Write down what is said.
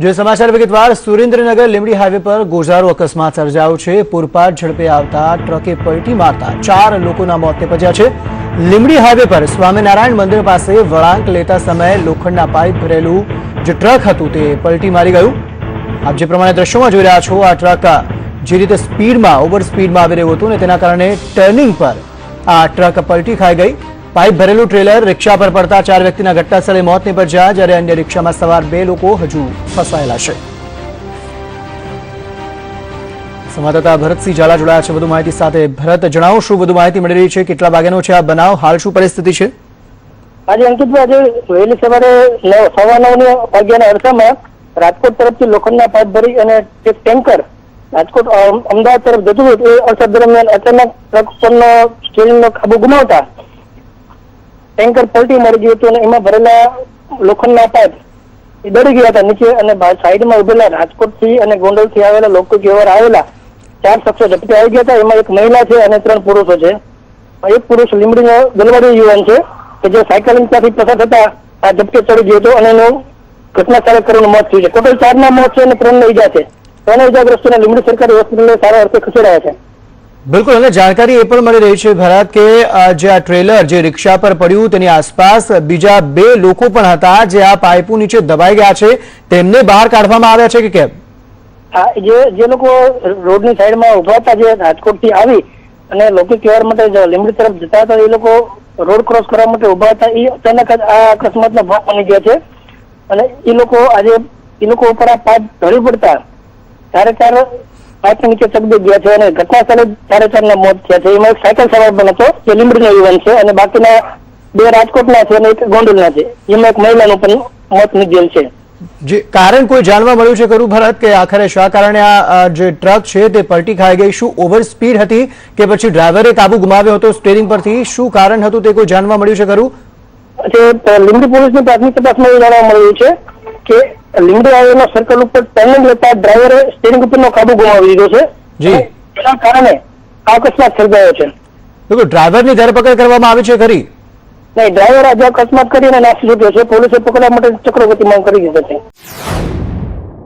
જે સમાચાર વિગતવાર સુરેન્દ્રનગર લીંબડી હાઈવે પર ગોઝારો અકસ્માત સર્જાયો છે। પૂરપાટ ઝડપે આવતા ટ્રકે પલટી મારતા 4 લોકોના મોત નિપજ્યા છે। લીંબડી હાઈવે પર સ્વામિનારાયણ મંદિર પાસે વળાંક લેતા સમયે લોખંડના પાઇપ ભરેલું જે ટ્રક હતું તે પલટી મારી ગયું। આપ જે પ્રમાણે દ્રશ્યોમાં જોઈ રહ્યા છો, આ ટ્રક જે રીતે સ્પીડમાં ઓવર સ્પીડમાં આવી રહ્યું હતું ને તેના કારણે ટર્નિંગ પર આ ટ્રક પલટી ખાઈ ગઈ। પાઇપ ભરેલું ટ્રેલર રિક્ષા પર પડતા 4 વ્યક્તિના ઘટના સ્થળે મોત નિપજ્યા, જ્યારે અન્ય રિક્ષામાં સવાર 2 લોકો હજુ ફસાયેલા છે। સંવાદદાતા ભરતસિંહ ઝાલા જોડાયા છે વધુ માહિતી સાથે। ભરત, જણાવો શું વધુ માહિતી મળી રહી છે? કેટલા વાગ્યાનો છે આ બનાવ? હાલ શું પરિસ્થિતિ છે? આજે અંકિતભાઈ, આજે વહેલી સવારે 9:15 વાગ્યાના અરસામાં રાજકોટ તરફથી લોખંડના પાઇપ ભરી અને એક ટેન્કર રાજકોટ અમદાવાદ તરફ જતું હતું। એ અરસા દરમિયાન અચાનક ટ્રક પરનો સ્ટીયરિંગનો કાબુ ગુમાવતા ટેન્કર પલટી મારી ગયું હતું અને એમાં ભરેલા લોખંડના પાઇપ એ દડી ગયા હતા નીચે, અને સાઈડમાં ઉભેલા રાજકોટથી અને ગોંડલથી આવેલા લોકો કેવર આવેલા 4 શખ્સો ઝડપી આવી ગયા હતા। એમાં એક મહિલા છે અને 3 પુરુષો છે। એક પુરુષ લીંબડીનો ગલવાડી યુવાન છે કે જે સાયકલિંગ ત્યાંથી પસાર થતા આ ઝપકે ચડી ગયો હતો અને એનું ઘટના સ્થળે કરવાનું મોત થયું છે। ટોટલ 4 ના મોત છે અને 3 ને ઈજા છે। 3 ઈજાગ્રસ્તોને લીંબડી સરકારી હોસ્પિટલે સારા અર્થે ખસેડાયા છે। બિલકુલ, અને જાણકારી એ પણ મળી રહી છે ભરત કે જે આ ટ્રેલર જે રિક્ષા પર પડ્યું તેની આસપાસ બીજા 2 લોકો પણ હતા જે આ પાઇપો નીચે દબાઈ ગયા છે, તેમને બહાર કાઢવામાં આવ્યા છે કે કેમ? હા, જે લોકો રોડની સાઈડમાં ઉભા હતા, જે રાજકોટથી આવી અને લોકો કહેવા માટે લીંબડી તરફ જતા હતા, એ લોકો રોડ ક્રોસ કરવા માટે ઉભા હતા, એ અચાનક જ આ અકસ્માતનો ભોગ બની ગયા છે અને એ લોકો ઉપર આ પાઇપ ઢળી પડતા 4 પાઇપ નીચે ચગડી ગયા છે અને ઘટના સ્થળે 4 ના મોત થયા છે। એમાં એક સાયકલ સવાર પણ હતો જે લીંબડીનો યુવાન છે અને બાકીના 2 રાજકોટના છે અને એક ગોંડલના છે। એમાં એક મહિલાનું પણ મોત નીપજેલ છે। જે કારણ કોઈ જાણવા મળ્યું છે ખરું ભરત કે આખરે શા કારણે આ જે ટ્રક છે તે પલટી ખાઈ ગઈ? શું ઓવર સ્પીડ હતી કે પછી ડ્રાઈવરે કાબુ ગુમાવ્યો હતો સ્ટીયરિંગ પરથી? શું કારણ હતું તે કોઈ જાણવા મળ્યું છે ખરું? લીંબડી પોલીસની પ્રાથમિક તપાસમાં એ જાણવા મળ્યું છે કે લીંબડી હાઈવેના સર્કલ ઉપર ટર્નિંગ લેતા ડ્રાઈવરે સ્ટીયરિંગ ઉપરનો કાબુ ગુમાવી દીધો છે, જેના કારણે આ અકસ્માત સર્જાયો છે। બિલકુલ, ડ્રાઈવરની ધરપકડ કરવામાં આવી છે ખરી? નહીં, ડ્રાઈવર આજે અકસ્માત કરીને નાસી છૂટ્યો છે। પોલીસે પકડવા માટે ચક્રો ગતિમાન કરી દીધો છે।